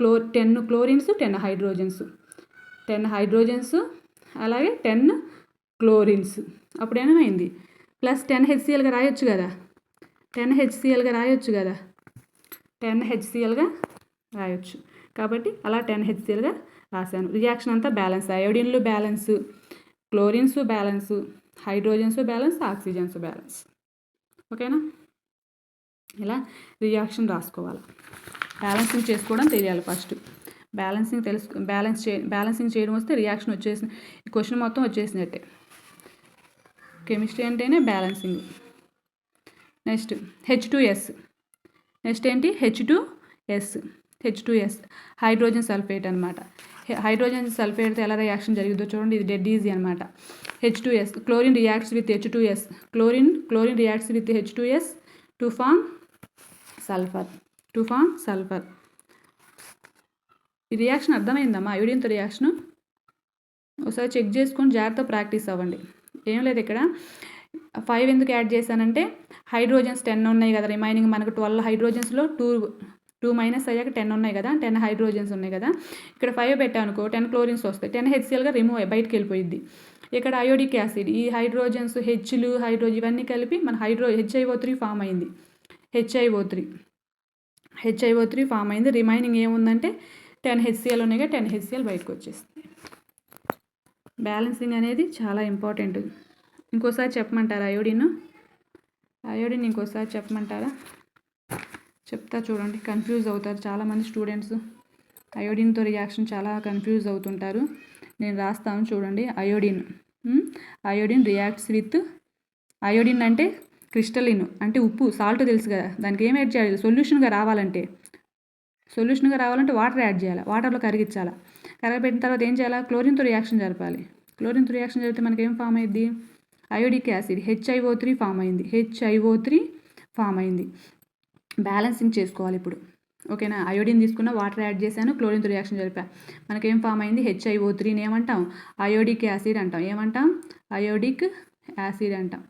chlorines, 10 hydrogens. 10 హైడ్రోజన్స్ అలాగే 10 క్లోరిన్స్. అప్పుడు ఏమైంది? ప్లస్ 10 HClగా రాయొచ్చు కదా. 10 HClగా రాయొచ్చు. కాబట్టి అలా 10 HClగా రాశాను. రియాక్షన్ అంతా బ్యాలెన్స్. అయోడిన్లు balance, chlorines balance, hydrogens balance, oxygens balance. ఓకేనా? ఇలా రియాక్షన్ రాసుకోవాలి. బ్యాలెన్సింగ్ చేసుకోవడం తెలియాలి ఫస్ట్. బ్యాలెన్సింగ్ చేయడం వస్తే రియాక్షన్ వచ్చేసిన క్వశ్చన్ మొత్తం వచ్చేసినట్టే. కెమిస్ట్రీ అంటేనే బ్యాలెన్సింగ్. Next H2S. నెక్స్ట్ ఏంటి? H2S హైడ్రోజన్ సల్ఫేట్ అనమాట. హైడ్రోజన్ సల్ఫేట్తో ఎలా రియాక్షన్ జరిగిందో చూడండి. ఇది డెడ్ ఈజీ అనమాట. H2S. Chlorine reacts with H2S. Chlorine reacts with H2S to form sulphur. ఈ రియాక్షన్ అర్థమైందమ్మా? అయోడిన్తో రియాక్షను ఒకసారి చెక్ చేసుకొని జాగ్రత్త ప్రాక్టీస్ అవ్వండి. ఏం లేదు, ఇక్కడ 5 ఎందుకు యాడ్ చేశానంటే హైడ్రోజన్స్ 10 ఉన్నాయి కదా. రిమైనింగ్ మనకు 12 హైడ్రోజన్స్లో 2 మైనస్ అయ్యాక 10 ఉన్నాయి కదా, 10 హైడ్రోజన్స్ ఉన్నాయి కదా. ఇక్కడ 5 పెట్టానుకో 10 క్లోరిన్స్ వస్తాయి. 10 HClగా రిమూవ్ అయ్యి బయటకు వెళ్ళిపోయింది. ఇక్కడ అయోడిక్ యాసిడ్, ఈ హైడ్రోజన్స్ హైడ్రోజన్ ఇవన్నీ కలిపి మన HiO3 ఫామ్ అయింది. HiO3 ఫామ్ అయింది. రిమైనింగ్ ఏముందంటే 10 HCl ఉన్నాయిగా, 10 HCl బయటకు వచ్చేస్తుంది. బ్యాలెన్సింగ్ అనేది చాలా ఇంపార్టెంట్. ఇంకోసారి చెప్పమంటారా? అయోడిన్ ఇంకోసారి చెప్పమంటారా? చెప్తా చూడండి, కన్ఫ్యూజ్ అవుతారు చాలామంది స్టూడెంట్స్. అయోడిన్తో రియాక్షన్ చాలా కన్ఫ్యూజ్ అవుతుంటారు. నేను రాస్తాను చూడండి. అయోడిన్ రియాక్ట్స్ విత్, అయోడిన్ అంటే క్రిస్టలిన్ అంటే ఉప్పు, సాల్ట్ తెలుసు కదా. దానికి ఏం యాడ్ చేయాలి? సొల్యూషన్గా రావాలంటే వాటర్ యాడ్ చేయాలి, వాటర్లో కరిగించాలి. కరగబెట్టిన తర్వాత ఏం చేయాలి? క్లోరిన్తో రియాక్షన్ జరపాలి. క్లోరిన్తో రియాక్షన్ జరిపితే మనకి ఏం ఫామ్ అయింది? అయోడిక్ యాసిడ్ HiO3 ఫామ్ అయింది. HiO3 ఫామ్ అయింది. బ్యాలెన్సింగ్ చేసుకోవాలి ఇప్పుడు. ఓకేనా? అయోడిన్ తీసుకున్న, వాటర్ యాడ్ చేశాను, క్లోరిన్తో రియాక్షన్ జరిపా, మనకేం ఫామ్ అయింది? HiO3ని ఏమంటాం? అయోడిక్ యాసిడ్ అంటాం. ఏమంటాం? అయోడిక్ యాసిడ్ అంటాం.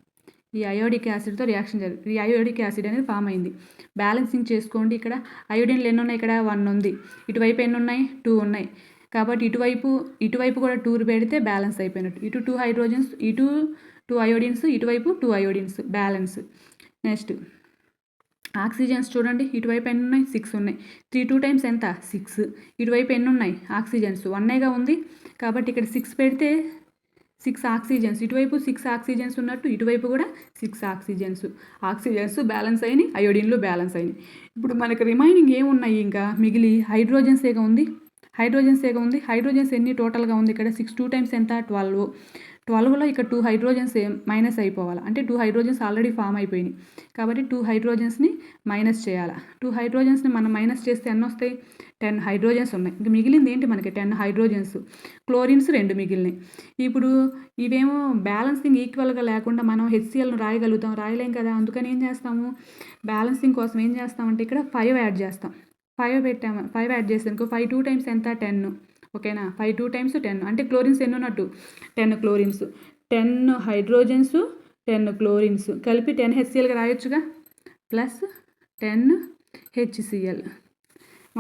ఈ అయోడిక్ యాసిడ్తో రియాక్షన్ ఈ అయోడిక్ యాసిడ్ అనేది ఫామ్ అయింది. బ్యాలెన్సింగ్ చేసుకోండి. ఇక్కడ అయోడిన్లు ఎన్ని ఉన్నాయి? ఇక్కడ 1 ఉంది. ఇటువైపు ఎన్ని ఉన్నాయి? 2 ఉన్నాయి. కాబట్టి ఇటువైపు కూడా 2 పెడితే బ్యాలెన్స్ అయిపోయినట్టు. ఇటు 2 హైడ్రోజన్స్, ఇటు 2 అయోడిన్స్, ఇటువైపు 2 అయోడిన్స్, బ్యాలెన్స్. నెక్స్ట్ ఆక్సిజన్స్ చూడండి. ఇటువైపు ఎన్ని ఉన్నాయి? 6 ఉన్నాయి. 3 2 టైమ్స్ ఎంత? 6. ఇటువైపు ఎన్ని ఉన్నాయి? ఆక్సిజన్స్ 1గా ఉంది. కాబట్టి ఇక్కడ 6 పెడితే 6 ఆక్సిజన్స్, ఇటువైపు 6 ఆక్సిజన్స్ ఉన్నట్టు, ఇటువైపు కూడా 6 ఆక్సిజన్స్ బ్యాలెన్స్ అయినాయి, అయోడిన్లు బ్యాలెన్స్ అయినాయి. ఇప్పుడు మనకు రిమైనింగ్ ఏమున్నాయి? ఇంకా మిగిలి హైడ్రోజన్సేగా ఉంది. హైడ్రోజన్స్ ఎన్ని టోటల్గా ఉంది? ఇక్కడ 6 2 టైమ్స్ ఎంత? 12. 12లో ఇక్కడ 2 హైడ్రోజన్స్ మైనస్ అయిపోవాలి. అంటే 2 హైడ్రోజన్స్ ఆల్రెడీ ఫామ్ అయిపోయినాయి. కాబట్టి 2 హైడ్రోజన్స్ని మైనస్ చేయాలి. 2 హైడ్రోజన్స్ని మనం మైనస్ చేస్తే ఎన్ని వస్తాయి? 10 హైడ్రోజన్స్ ఉన్నాయి. ఇంక మిగిలింది ఏంటి మనకి? 10 హైడ్రోజన్స్. క్లోరిన్స్ 2 మిగిలినాయి. ఇప్పుడు ఇవేమో బ్యాలెన్సింగ్ ఈక్వల్గా లేకుండా మనం HClను రాయలేం కదా. అందుకని ఏం చేస్తాము? బ్యాలెన్సింగ్ కోసం ఏం చేస్తామంటే ఇక్కడ 5 యాడ్ చేస్తాం. 5 యాడ్ చేసానుకో 5 2 టైమ్స్ ఎంత? 10. ఓకేనా? 5 2 టైమ్స్ 10. అంటే క్లోరిన్స్ ఎన్ని ఉన్నట్టు? 10 క్లోరిన్స్. 10 హైడ్రోజన్స్, 10 క్లోరిన్స్ కలిపి 10 HClగా రాయొచ్చుగా. Plus 10 HCl.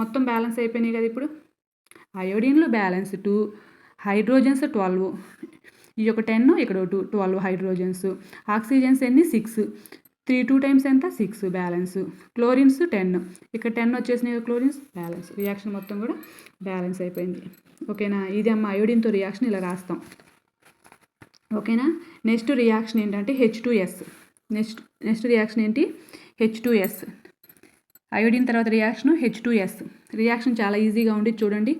మొత్తం బ్యాలెన్స్ అయిపోయినాయి కదా. ఇప్పుడు అయోడిన్లు బ్యాలెన్స్ 2, హైడ్రోజన్స్ 12, ఈ ఒక 10, ఇక్కడ 2, 12 హైడ్రోజన్స్. ఆక్సిజన్స్ ఎన్ని? 6. 3 2 టైమ్స్ ఎంత? 6 బ్యాలెన్స్. క్లోరిన్స్ 10, ఇక్కడ 10 వచ్చేసినాయి క్లోరిన్స్, బ్యాలెన్స్. రియాక్షన్ మొత్తం కూడా బ్యాలెన్స్ అయిపోయింది. ఓకేనా? ఇది అమ్మ అయోడిన్తో రియాక్షన్ ఇలా రాస్తాం. ఓకేనా? నెక్స్ట్ రియాక్షన్ ఏంటంటే H2S. నెక్స్ట్ రియాక్షన్ ఏంటి? H2S. అయోడిన్ తర్వాత రియాక్షన్ H2S. రియాక్షన్ చాలా ఈజీగా ఉంది చూడండి.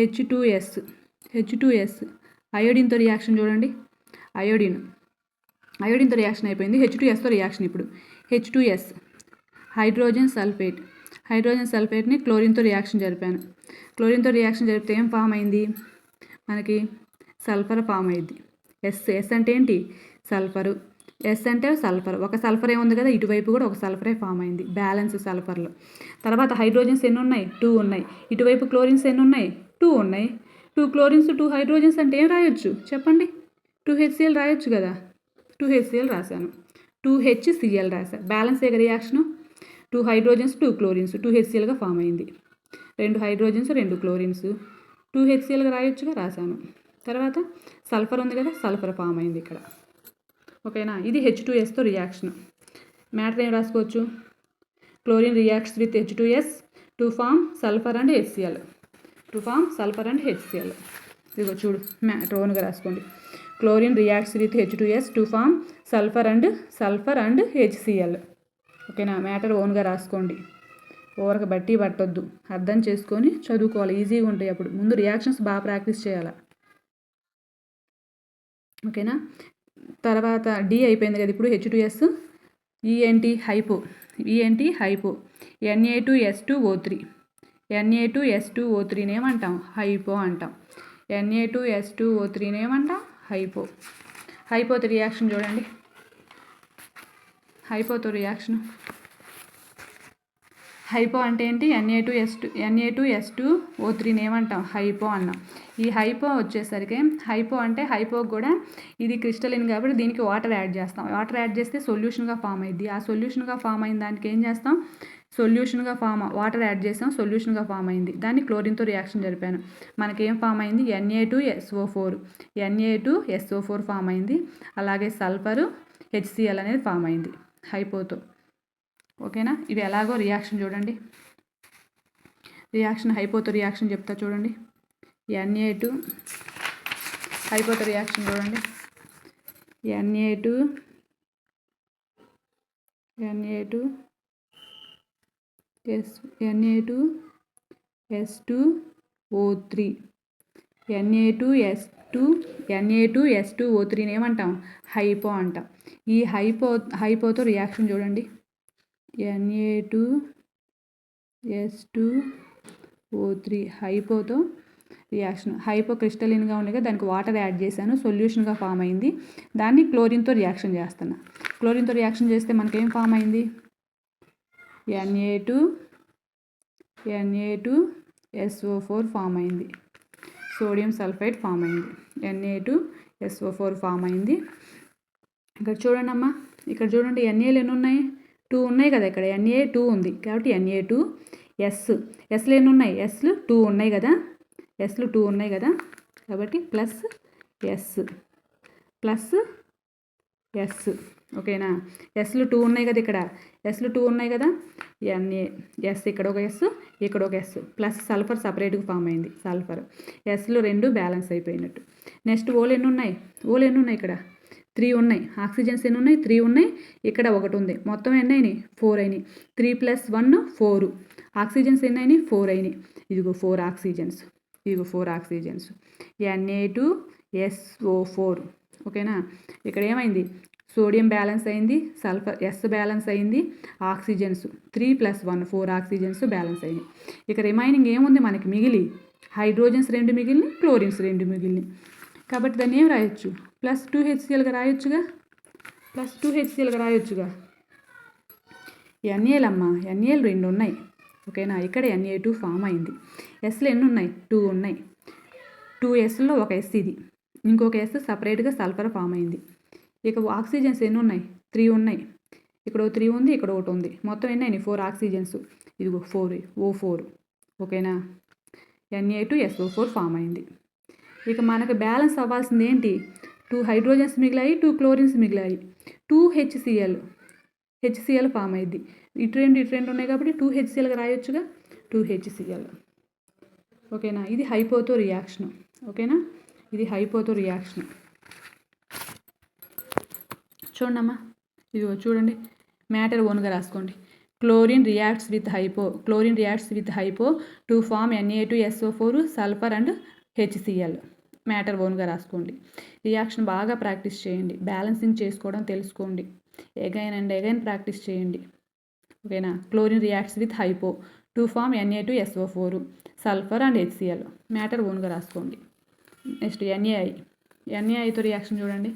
H2S అయోడిన్తో రియాక్షన్ చూడండి. అయోడిన్తో రియాక్షన్ అయిపోయింది. H2Sతో రియాక్షన్. ఇప్పుడు H2S హైడ్రోజన్ సల్ఫేట్ని క్లోరిన్తో రియాక్షన్ జరిపాను. క్లోరిన్తో రియాక్షన్ జరిపితే ఏం ఫామ్ అయింది? మనకి సల్ఫర్ ఫామ్ అయింది. ఎస్ అంటే ఏంటి? సల్ఫరు. ఎస్ అంటే సల్ఫర్. ఒక సల్ఫర్ ఏముంది కదా, ఇటువైపు కూడా ఒక సల్ఫరే ఫామ్ అయింది, బ్యాలెన్స్ సల్ఫర్లో. తర్వాత హైడ్రోజన్స్ ఎన్ని ఉన్నాయి? 2 ఉన్నాయి. ఇటువైపు క్లోరిన్స్ ఎన్ని ఉన్నాయి? 2 ఉన్నాయి. 2 క్లోరిన్స్ 2 హైడ్రోజన్స్ అంటే ఏం రాయొచ్చు చెప్పండి? 2 HCl రాయొచ్చు కదా. 2 HCl రాశాను. 2 HCl రాశాను. బ్యాలెన్స్ ఏ రియాక్షను. 2 హైడ్రోజన్స్ 2 క్లోరిన్స్ 2 HClగా ఫామ్ అయింది. 2 హైడ్రోజన్స్ 2 క్లోరిన్స్ 2 HClగా రాయొచ్చుగా, రాశాను. తర్వాత సల్ఫర్ ఉంది కదా, సల్ఫర్ ఫామ్ అయింది ఇక్కడ. ఓకేనా? ఇది H2Sతో రియాక్షన్. మ్యాటర్ ఏం రాసుకోవచ్చు? Chlorine reacts with H2S to form sulphur and HCl. ఇదిగో చూడు, మ్యాటర్ ఓన్గా రాసుకోండి. Chlorine reacts with H2S to form sulphur and HCl. ఓకేనా? మ్యాటర్ ఓన్గా రాసుకోండి. ఓవరకు బట్టి పట్టొద్దు, అర్థం చేసుకొని చదువుకోవాలి. ఈజీగా ఉంటాయి. అప్పుడు ముందు రియాక్షన్స్ బాగా ప్రాక్టీస్ చేయాలి. ఓకేనా? తర్వాత D అయిపోయింది కదా. ఇప్పుడు H2S. ఈ ఏంటి? హైపో. Na2S2O3 ఏమంటాం? హైపో అంటాం. Na2S2O3 ఏమంటాం? హైపోతో రియాక్షన్ చూడండి. హైపో అంటే ఏంటి? Na2S2O3 ఏమంటాం? హైపో అన్నాం. ఈ హైపో వచ్చేసరికి, హైపో అంటే హైపోకి కూడా ఇది క్రిస్టలిన్ కాబట్టి దీనికి వాటర్ యాడ్ చేస్తాం. వాటర్ యాడ్ చేస్తే సొల్యూషన్గా ఫామ్ అయింది. ఆ సొల్యూషన్గా ఫామ్ అయిన దానికి ఏం చేస్తాం? వాటర్ యాడ్ చేస్తాం, సొల్యూషన్గా ఫామ్ అయింది. దాన్ని క్లోరిన్తో రియాక్షన్ జరిపాను. మనకేం ఫామ్ అయింది? Na2SO4 ఫామ్ అయింది. అలాగే సల్ఫరు, HCl అనేది ఫామ్ అయింది హైపోతో. ఓకేనా? ఇవి ఎలాగో రియాక్షన్ చూడండి. హైపోతో రియాక్షన్ చెప్తా చూడండి. Na2 హైపోతో రియాక్షన్ చూడండి. Na2S2O3 Na2S2O3 ఏమంటాం? హైపో అంటాం. ఈ హైపోతో రియాక్షన్ చూడండి. Na2S2O3 హైపోతో reaction. హైపో క్రిస్టలిన్గా ఉండగా దానికి వాటర్ యాడ్ చేశాను, సొల్యూషన్గా ఫామ్ అయింది. దాన్ని క్లోరిన్తో రియాక్షన్ చేస్తున్నా. క్లోరిన్తో రియాక్షన్ చేస్తే మనకేం ఫామ్ అయింది? Na2SO4 ఫామ్ అయింది. సోడియం సల్ఫైడ్ ఫామ్ అయింది. Na2SO4 ఫామ్ అయింది. ఇక్కడ చూడండి అమ్మా, ఇక్కడ చూడండి NAలు ఎన్ని ఉన్నాయి? 2 ఉన్నాయి కదా. ఇక్కడ Na 2 ఉంది కాబట్టి Na2S. Sలు ఎన్ని ఉన్నాయి? Sలు 2 ఉన్నాయి కదా. Sలు 2 ఉన్నాయి కదా కాబట్టి ప్లస్ S. ఓకేనా? Sలు 2 ఉన్నాయి కదా. ఇక్కడ Sలు 2 ఉన్నాయి కదా. NaS ఇక్కడ ఒక S, ఇక్కడ ఒక S ప్లస్ సల్ఫర్ సపరేట్గా ఫామ్ అయింది. సల్ఫర్ Sలు 2 బ్యాలెన్స్ అయిపోయినట్టు. నెక్స్ట్ ఓలు ఎన్ని ఉన్నాయి? ఇక్కడ 3 ఉన్నాయి. ఆక్సిజన్స్ ఎన్ని ఉన్నాయి? 3 ఉన్నాయి. ఇక్కడ ఒకటి ఉంది. మొత్తం ఎన్ని అయినాయి? 4 అయినాయి. 3 + 1 4. ఆక్సిజన్స్ ఎన్ని అయినాయి? 4 అయినాయి. ఇదిగో 4 ఆక్సిజన్స్. Na2SO4. ఓకేనా? ఇక్కడ ఏమైంది? సోడియం బ్యాలెన్స్ అయింది, సల్ఫర్ S బ్యాలెన్స్ అయింది, ఆక్సిజన్స్ 3 + 1 4 ఆక్సిజన్స్ బ్యాలెన్స్ అయినాయి. ఇక రిమైనింగ్ ఏముంది మనకి మిగిలి? హైడ్రోజన్స్ 2 మిగిలినాయి, క్లోరిన్స్ 2 మిగిలినాయి. కాబట్టి దాన్ని ఏం రాయొచ్చు? +2HClగా రాయొచ్చుగా. NaL అమ్మా, NaL 2 ఉన్నాయి. ఓకేనా? ఇక్కడ Na2 ఫామ్ అయింది. Sలు ఎన్ని ఉన్నాయి? 2 ఉన్నాయి. 2Sలో ఒక S ఇది, ఇంకొక S సపరేట్గా సల్ఫర్ ఫామ్ అయింది. ఇక ఆక్సిజన్స్ ఎన్ని ఉన్నాయి? 3 ఉన్నాయి. ఇక్కడ 3 ఉంది, ఇక్కడ ఒకటి ఉంది. మొత్తం ఎన్ని అయినాయి? 4 ఆక్సిజన్స్. ఇదిగో 4O4. ఓకేనా? Na2SO4 ఫామ్ అయింది. ఇక మనకు బ్యాలెన్స్ అవ్వాల్సింది ఏంటి? 2 హైడ్రోజన్స్ మిగిలాయి, 2 క్లోరిన్స్ మిగిలాయి. 2HCl ఫామ్ అయింది. ఇటు రెండు ఉన్నాయి కాబట్టి 2HClగా రాయొచ్చుగా. 2HCl. ఓకేనా? ఇది హైపోతో రియాక్షన్. ఓకేనా? ఇది హైపోతో రియాక్షన్. చూడమ్మా, ఇదిగో చూడండి, మ్యాటర్ ఓన్గా రాసుకోండి. Chlorine reacts with hypo to form Na2SO4 sulphur and HCl. Matter ఓన్గా రాసుకోండి. రియాక్షన్ బాగా ప్రాక్టీస్ చేయండి. బ్యాలెన్సింగ్ చేసుకోవడం తెలుసుకోండి. ఎగైన్ అండ్ ఎగైన్ ప్రాక్టీస్ చేయండి. ఓకేనా? Chlorine reacts with hypo to form Na2SO4 sulphur and HCl. Matter ఓన్గా రాసుకోండి. నెక్స్ట్ NaIతో రియాక్షన్ చూడండి.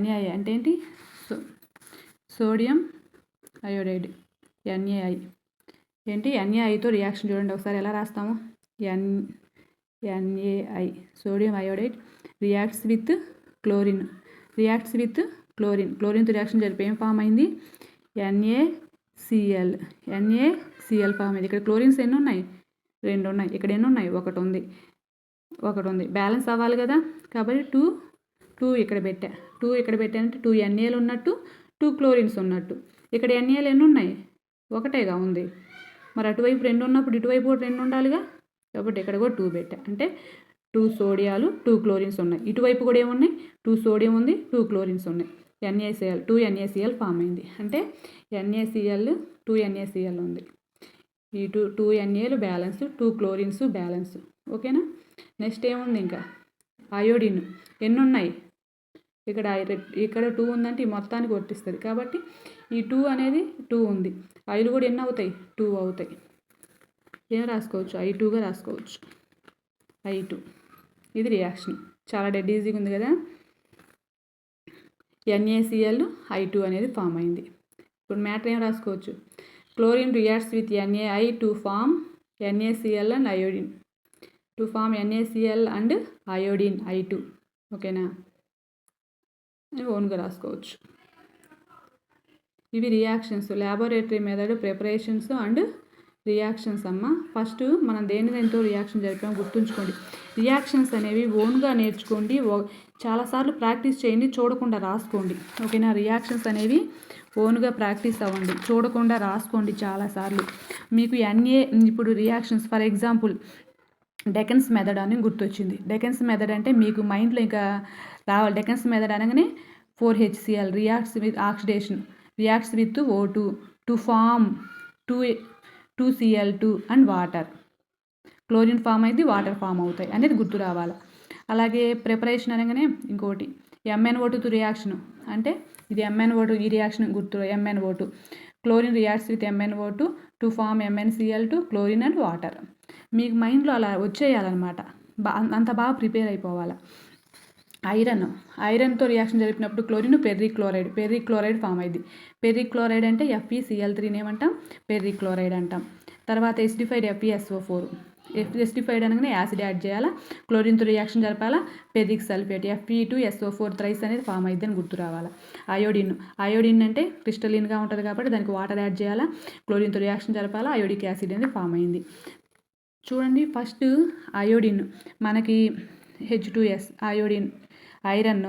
NaI అంటే ఏంటి? Sodium iodide. NaI ఏంటి? NaIతో రియాక్షన్ చూడండి ఒకసారి ఎలా రాస్తాము. NaI sodium iodide reacts with chlorine. క్లోరిన్తో రియాక్షన్ జరిపి ఏం ఫామ్ అయింది? NaCl ఫామ్ అయింది. ఇక్కడ క్లోరిన్స్ ఎన్ని ఉన్నాయి? 2 ఉన్నాయి. ఇక్కడ ఎన్ని ఉన్నాయి? ఒకటి ఉంది. బ్యాలెన్స్ అవ్వాలి కదా. కాబట్టి 2 ఇక్కడ పెట్టానంటే 2 NaL ఉన్నట్టు, 2 క్లోరిన్స్ ఉన్నట్టు. ఇక్కడ NaL ఎన్ని ఉన్నాయి? ఒకటేగా ఉంది. మరి అటువైపు 2 ఉన్నప్పుడు ఇటువైపు కూడా 2 ఉండాలిగా. కాబట్టి ఇక్కడ కూడా 2 పెట్టా. అంటే 2 సోడియాలు 2 క్లోరిన్స్ ఉన్నాయి. ఇటువైపు కూడా ఏమున్నాయి? 2 సోడియం ఉంది, 2 క్లోరిన్స్ ఉన్నాయి.2 NaCl ఫామ్ అయింది. అంటే NaCl 2 NaCl ఉంది. ఈ 2 Naలు బ్యాలెన్స్, 2 క్లోరిన్స్ బ్యాలెన్స్. ఓకేనా? నెక్స్ట్ ఏముంది? ఇంకా అయోడిన్ ఎన్ని ఉన్నాయి? ఇక్కడ 2 ఉందంటే ఈ మొత్తానికి వర్తిస్తుంది. కాబట్టి ఈ 2 అనేది 2 ఉంది. ఐలు కూడా ఎన్ని అవుతాయి? 2 అవుతాయి. ఏం రాసుకోవచ్చు? I2గా రాసుకోవచ్చు. I2. ఇది రియాక్షన్. చాలా డెడ్ ఈజీగా ఉంది కదా. NaCl I2 అనేది ఫామ్ అయింది. ఇప్పుడు మ్యాటర్ ఏం రాసుకోవచ్చు? Chlorine reacts with NaI to form NaCl and iodine. I2. ఓకేనా? ఓన్గా రాసుకోవచ్చు. ఇవి reactions, laboratory method preparations and reactions అమ్మ. ఫస్ట్ మనం దేనితో రియాక్షన్ జరిపామో గుర్తుంచుకోండి. రియాక్షన్స్ అనేవి ఓన్గా నేర్చుకోండి. చాలాసార్లు ప్రాక్టీస్ చేయండి, చూడకుండా రాసుకోండి. ఓకేనా? రియాక్షన్స్ అనేవి ఓన్గా ప్రాక్టీస్ అవ్వండి, చూడకుండా రాసుకోండి చాలాసార్లు. మీకు ఇప్పుడు రియాక్షన్స్ ఫర్ ఎగ్జాంపుల్ డెకన్స్ మెథడ్ అని గుర్తొచ్చింది. డెకన్స్ మెథడ్ అంటే మీకు మైండ్లో ఇంకా రావాలి. డెకన్స్ మెథడ్ అనగానే 4HCl reacts with O2 to form 2Cl2 and water. Chlorine form అయింది, వాటర్ ఫామ్ అవుతాయి అనేది గుర్తు రావాలి. అలాగే ప్రిపరేషన్ అనగానే ఇంకోటి MnO2 రియాక్షన్ అంటే ఇది MnO2 ఈ రియాక్షన్ గుర్తు MnO2. Chlorine reacts with MnO2 to form MnCl2 chlorine and water. మీకు మైండ్లో అలా వచ్చేయాలన్నమాట. అంత బాగా ప్రిపేర్ అయిపోవాలి. ఐరన్తో రియాక్షన్ జరిపినప్పుడు క్లోరిన్ పెర్రిక్ క్లోరైడ్ ఫామ్ అయింది. పెర్రిక్ క్లోరైడ్ అంటే FeCl3 ఏమంటాం, పెర్రిక్ క్లోరైడ్ అంటాం. తర్వాత ఎసిడిఫైడ్ FeSO4. ఎసిడిఫైడ్ అనగానే యాసిడ్ యాడ్ చేయాలా, క్లోరిన్తో రియాక్షన్ జరపాలా, పెర్రిక్ సల్ఫేట్ Fe2SO4 థ్రైస్ అనేది ఫామ్ అయింది అని గుర్తు రావాలా. అయోడిన్ అంటే క్రిస్టలిన్గా ఉంటుంది కాబట్టి దానికి వాటర్ యాడ్ చేయాలా, క్లోరిన్తో రియాక్షన్ జరపాలా, అయోడిక్ యాసిడ్ అనేది ఫామ్ అయింది. చూడండి, ఫస్ట్ అయోడిన్ మనకి H2S ఐరన్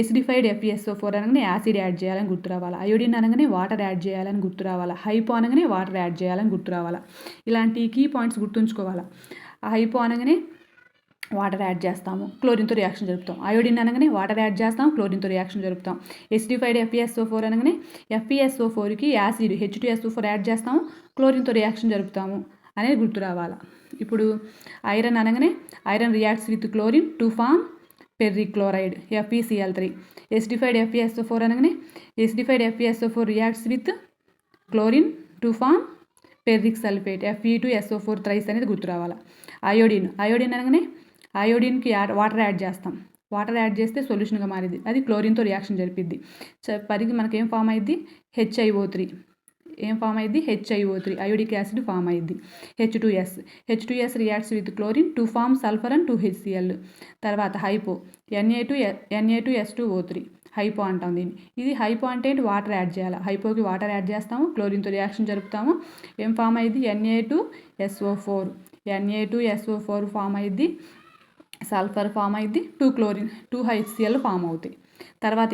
ఎసిడిఫైడ్ FeSO4 అనగానే యాసిడ్ యాడ్ చేయాలని గుర్తు రావాలి. అయోడిన్ అనగానే వాటర్ యాడ్ చేయాలని గుర్తు రావాలి. హైపో అనగానే వాటర్ యాడ్ చేయాలని గుర్తు రావాలి. ఇలాంటి కీ పాయింట్స్ గుర్తుంచుకోవాలి. హైపో అనగానే వాటర్ యాడ్ చేస్తాము, క్లోరిన్తో రియాక్షన్ జరుపుతాం. అయోడిన్ అనగానే వాటర్ యాడ్ చేస్తాం, క్లోరిన్తో రియాక్షన్ జరుపుతాం. ఎసిడిఫైడ్ FeSO4 అనగానే FeSO4కి యాసిడ్ H2SO4 యాడ్ చేస్తాము, క్లోరిన్తో రియాక్షన్ జరుపుతాము అనేది గుర్తు రావాలి. ఇప్పుడు ఐరన్ అనగానే iron reacts with chlorine to form ferric chloride FeCl3. Acidified FeSO4 అనగానే acidified FeSO4 reacts with chlorine to form ferric sulphate Fe2SO4 thrice అనేది గుర్తు రావాలి. అయోడిన్ అనగానే అయోడిన్కి వాటర్ యాడ్ చేస్తాం. వాటర్ యాడ్ చేస్తే సొల్యూషన్గా మారింది, అది క్లోరిన్తో రియాక్షన్ జరిపిద్ది. పరిగి మనకేం ఫామ్ అయింది, HiO3. ఏం ఫామ్ అయింది, HiO3 అయోడిక్ యాసిడ్ ఫామ్ అయింది. H2S reacts with chlorine to form sulphur and 2HCl. తర్వాత హైపో Na2S2O3 హైపో అంటాం దీన్ని. ఇది హైపో అంటే వాటర్ యాడ్ చేయాలి. హైపోకి వాటర్ యాడ్ చేస్తాము, క్లోరిన్తో రియాక్షన్ జరుపుతాము. ఏం ఫామ్ అయింది, Na2SO4 ఫామ్ అయింది, సల్ఫర్ ఫామ్ అయింది, 2HCl ఫామ్ అవుతాయి. తర్వాత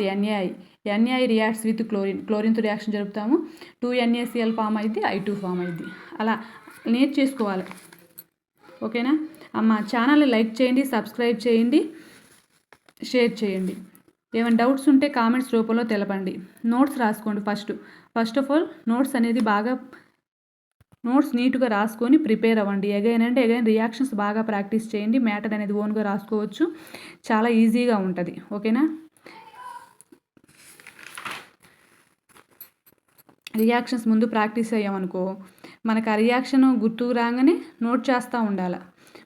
NaI రియాక్ట్స్ విత్ క్లోరిన్తో రియాక్షన్ జరుపుతాము, 2NaCl ఫామ్ అయింది, I2 ఫామ్ అయింది. అలా నేర్చేసుకోవాలి. ఓకేనా అమ్మ? ఛానల్ని లైక్ చేయండి, సబ్స్క్రైబ్ చేయండి, షేర్ చేయండి. ఏమైనా డౌట్స్ ఉంటే కామెంట్స్ రూపంలో తెలపండి. నోట్స్ రాసుకోండి. ఫస్ట్ ఆఫ్ ఆల్ నోట్స్ నీట్గా రాసుకొని ప్రిపేర్ అవ్వండి. అగైన్ రియాక్షన్స్ బాగా ప్రాక్టీస్ చేయండి. మ్యాటర్ అనేది ఓన్గా రాసుకోవచ్చు, చాలా ఈజీగా ఉంటుంది. ఓకేనా? రియాక్షన్స్ ముందు ప్రాక్టీస్ అయ్యామనుకో మనకు ఆ రియాక్షన్ గుర్తు రాగానే నోట్ చేస్తూ ఉండాలి,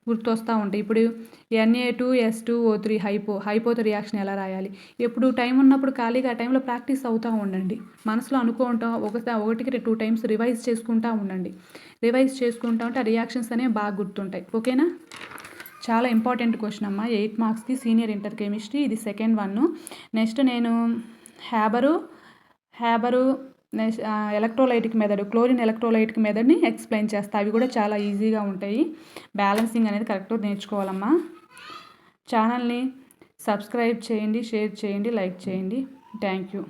గుర్తు వస్తూ ఉంటాయి. ఇప్పుడు Na2S2O3 హైపోతో రియాక్షన్ ఎలా రాయాలి, ఎప్పుడు టైం ఉన్నప్పుడు ఖాళీగా ఆ టైంలో ప్రాక్టీస్ అవుతూ ఉండండి. మనసులో అనుకుంటాం, ఒకటికి 2 టైమ్స్ రివైజ్ చేసుకుంటూ ఉండండి. రివైజ్ చేసుకుంటూ ఉంటే ఆ రియాక్షన్స్ అనేవి బాగా గుర్తుంటాయి. ఓకేనా? చాలా ఇంపార్టెంట్ క్వశ్చన్ అమ్మ, 8 మార్క్స్కి సీనియర్ ఇంటర్ కెమిస్ట్రీ. ఇది సెకండ్ వన్. నెక్స్ట్ నేను Haber electrolytic method, chlorine electrolytic మెథడ్ని ఎక్స్ప్లెయిన్ చేస్తా. అవి కూడా చాలా ఈజీగా ఉంటాయి. బ్యాలెన్సింగ్ అనేది కరెక్ట్గా నేర్చుకోవాలమ్మా. ఛానల్ని సబ్స్క్రైబ్ చేయండి, షేర్ చేయండి, లైక్ చేయండి. Thank you.